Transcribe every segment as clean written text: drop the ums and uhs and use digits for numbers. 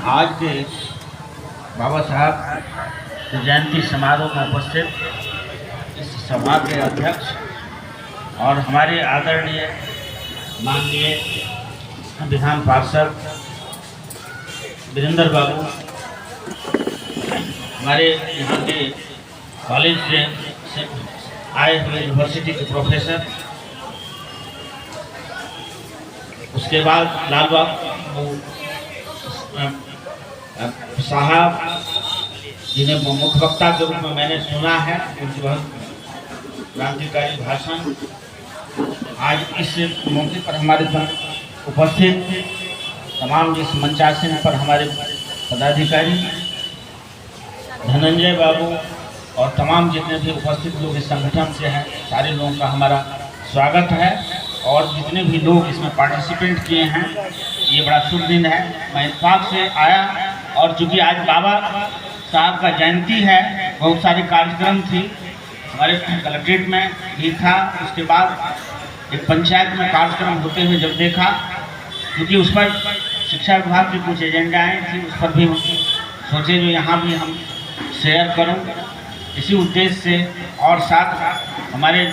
आज के बाबा साहब के जयंती समारोह में उपस्थित इस सभा के अध्यक्ष और हमारे आदरणीय माननीय विधान पार्षद वीरेंद्र बाबू, हमारे यहाँ के कॉलेज से आए हुए यूनिवर्सिटी के प्रोफेसर, उसके बाद लाल बाबू साहब जिन्हें मुख्य वक्ता के रूप में मैंने सुना है, उनकी बहुत क्रांतिकारी भाषण। आज इस मौके पर हमारे साथ उपस्थित तमाम इस मंचासन पर हमारे पदाधिकारी धनंजय बाबू और तमाम जितने भी उपस्थित लोग इस संगठन से हैं, सारे लोगों का हमारा स्वागत है। और जितने भी लोग इसमें पार्टिसिपेंट किए हैं, ये बड़ा शुभ दिन है। मैं इत्तेफाक से आया और चूँकि आज बाबा साहब का जयंती है, बहुत सारे कार्यक्रम थी हमारे कलेक्ट्रेट में भी था। उसके बाद एक पंचायत में कार्यक्रम होते हुए जब देखा, क्योंकि उस पर शिक्षा विभाग की कुछ एजेंडाएँ थी, उस पर भी हम सोचे जो यहाँ भी हम शेयर करूँ इसी उद्देश्य से। और साथ हमारे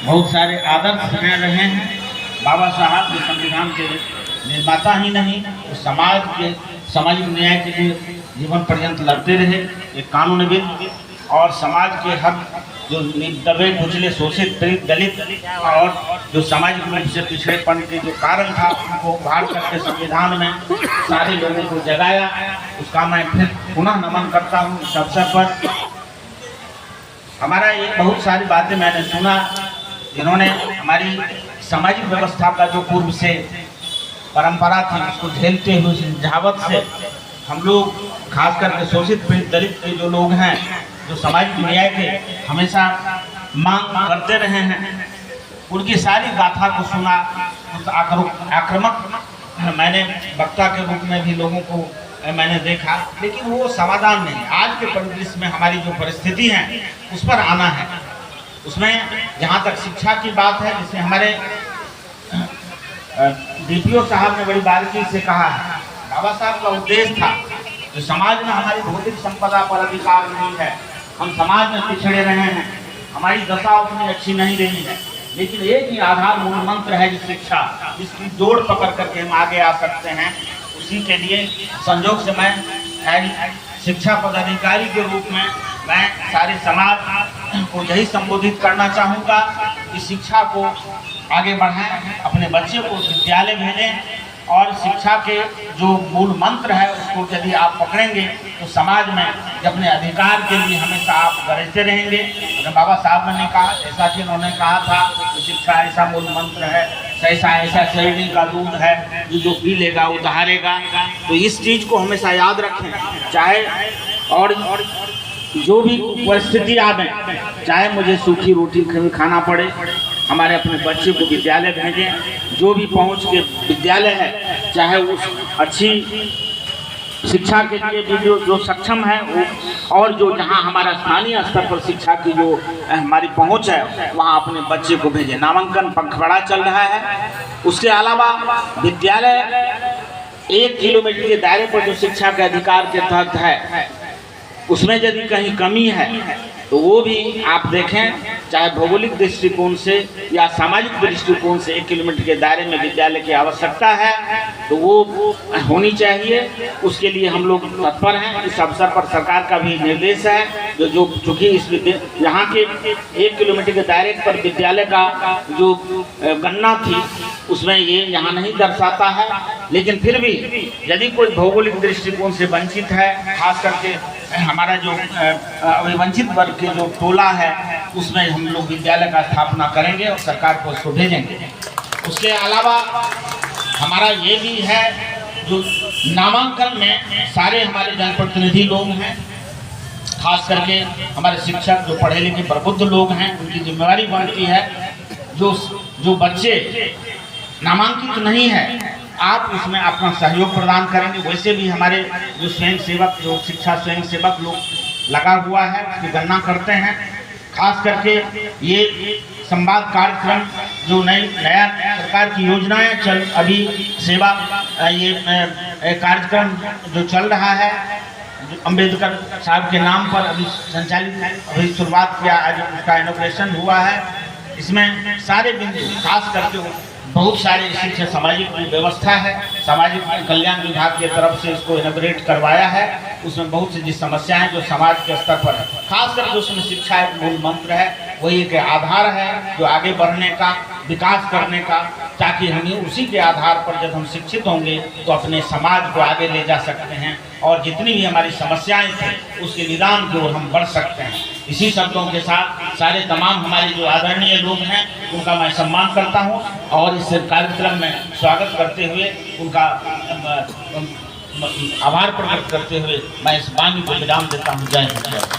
बहुत सारे आदर्श रहे हैं। बाबा साहब जो संविधान के निर्माता ही नहीं, तो समाज के सामाजिक न्याय के लिए जीवन पर्यंत लड़ते रहे, एक कानूनविद और समाज के हक जो दबे कुचले शोषित पीड़ित दलित और जो सामाजिक रूप से पिछड़ेपन के जो कारण था, उनको उभार करके संविधान में सारे लोगों को जगाया। उसका मैं फिर पुनः नमन करता हूँ इस अवसर पर। हमारा ये बहुत सारी बातें मैंने सुना, जिन्होंने हमारी सामाजिक व्यवस्था का जो पूर्व से परंपरा थी, उसको झेलते हुए जहावत से हम लोग खास करके शोषित पीड़ित दलित के जो लोग हैं, जो सामाजिक न्याय के हमेशा मांग करते रहे हैं, उनकी सारी गाथा को सुना। उस आक्रामक मैंने वक्ता के रूप में भी लोगों को मैंने देखा, लेकिन वो समाधान नहीं। आज के परिदृश्य में हमारी जो परिस्थिति है, उस पर आना है। उसमें जहाँ तक शिक्षा की बात है, जिसमें हमारे डीपीओ साहब ने बड़ी बारीकी से कहा है, बाबा साहब का उद्देश्य था जो समाज में हमारी भौतिक संपदा पर अधिकार नहीं है, हम समाज में पिछड़े रहे हैं, हमारी दशा उतनी अच्छी नहीं रही है, लेकिन एक ही आधार मूल मंत्र है, जो शिक्षा, जिसकी जोड़ पकड़ करके हम आगे आ सकते हैं। उसी के लिए संयोग से मैं शिक्षा पदाधिकारी के रूप में मैं सारे समाज को यही संबोधित करना चाहूँगा कि शिक्षा को आगे बढ़ाएं, अपने बच्चे को विद्यालय भेजें और शिक्षा के जो मूल मंत्र है उसको यदि आप पकड़ेंगे तो समाज में अपने अधिकार के लिए हमेशा आप गरजते रहेंगे। तो बाबा साहब ने कहा, जैसा कि उन्होंने कहा था कि शिक्षा ऐसा मूल मंत्र है, ऐसा शरीर का दूध है, जो पी लेगा वो दहाड़ेगा। तो इस चीज़ को हमेशा याद रखें, चाहे और जो भी परिस्थिति आ गए, चाहे मुझे सूखी रोटी खाना पड़े, हमारे अपने बच्चे को विद्यालय भेजें। जो भी पहुंच के विद्यालय है, चाहे उस अच्छी शिक्षा के लिए भी जो सक्षम है वो, और जो जहां हमारा स्थानीय स्तर पर शिक्षा की जो हमारी पहुंच है, वहां अपने बच्चे को भेजें। नामांकन पखवाड़ा चल रहा है। उसके अलावा विद्यालय 1 किलोमीटर के दायरे पर जो शिक्षा के अधिकार के तहत है, उसमें यदि कहीं कमी है तो वो भी आप देखें, चाहे भौगोलिक दृष्टिकोण से या सामाजिक दृष्टिकोण से 1 किलोमीटर के दायरे में विद्यालय की आवश्यकता है, तो वो होनी चाहिए। उसके लिए हम लोग तत्पर हैं। इस अवसर पर सरकार का भी निर्देश है, जो चूँकि इस यहाँ के 1 किलोमीटर के दायरे पर विद्यालय का जो गणना थी, उसमें ये यहाँ नहीं दर्शाता है, लेकिन फिर भी यदि कोई भौगोलिक दृष्टिकोण से वंचित है, खास करके हमारा जो वंचित वर्ग के जो टोला है, उसमें हम लोग विद्यालय का स्थापना करेंगे और सरकार को उसको भेजेंगे। उसके अलावा हमारा ये भी है, जो नामांकन में सारे हमारे जनप्रतिनिधि लोग हैं, खास करके हमारे शिक्षक जो पढ़े लिखे प्रबुद्ध लोग हैं, उनकी जिम्मेवारी बनती है। जो बच्चे नामांकित नहीं है, आप उसमें अपना सहयोग प्रदान करेंगे। वैसे भी हमारे जो स्वयं सेवक, जो शिक्षा स्वयं सेवक लोग लगा हुआ है, उसकी गणना करते हैं। खास करके ये संवाद कार्यक्रम जो नया सरकार की योजनाएं अभी सेवा ये कार्यक्रम जो चल रहा है, जो अम्बेडकर साहब के नाम पर अभी संचालित अभी शुरुआत किया, आज उसका इनॉग्रेशन हुआ है। इसमें सारे बिंदु खास करके बहुत सारे इसी से सामाजिक व्यवस्था है, सामाजिक कल्याण विभाग की तरफ से इसको इनॉग्रेट करवाया है। उसमें बहुत सी समस्याएं जो समाज के स्तर पर है, खास करके उसमें शिक्षा एक मूल मंत्र है, वही एक आधार है जो आगे बढ़ने का, विकास करने का, ताकि हमें उसी के आधार पर जब हम शिक्षित होंगे तो अपने समाज को आगे ले जा सकते हैं और जितनी भी हमारी समस्याएं थी उसके निदान की ओर हम बढ़ सकते हैं। इसी शब्दों के साथ सारे तमाम हमारे जो आदरणीय लोग हैं उनका मैं सम्मान करता हूं और इस कार्यक्रम में स्वागत करते हुए उनका आभार प्रकट करते हुए मैं इस वाणी को विराम देता हूं। जय हिंद।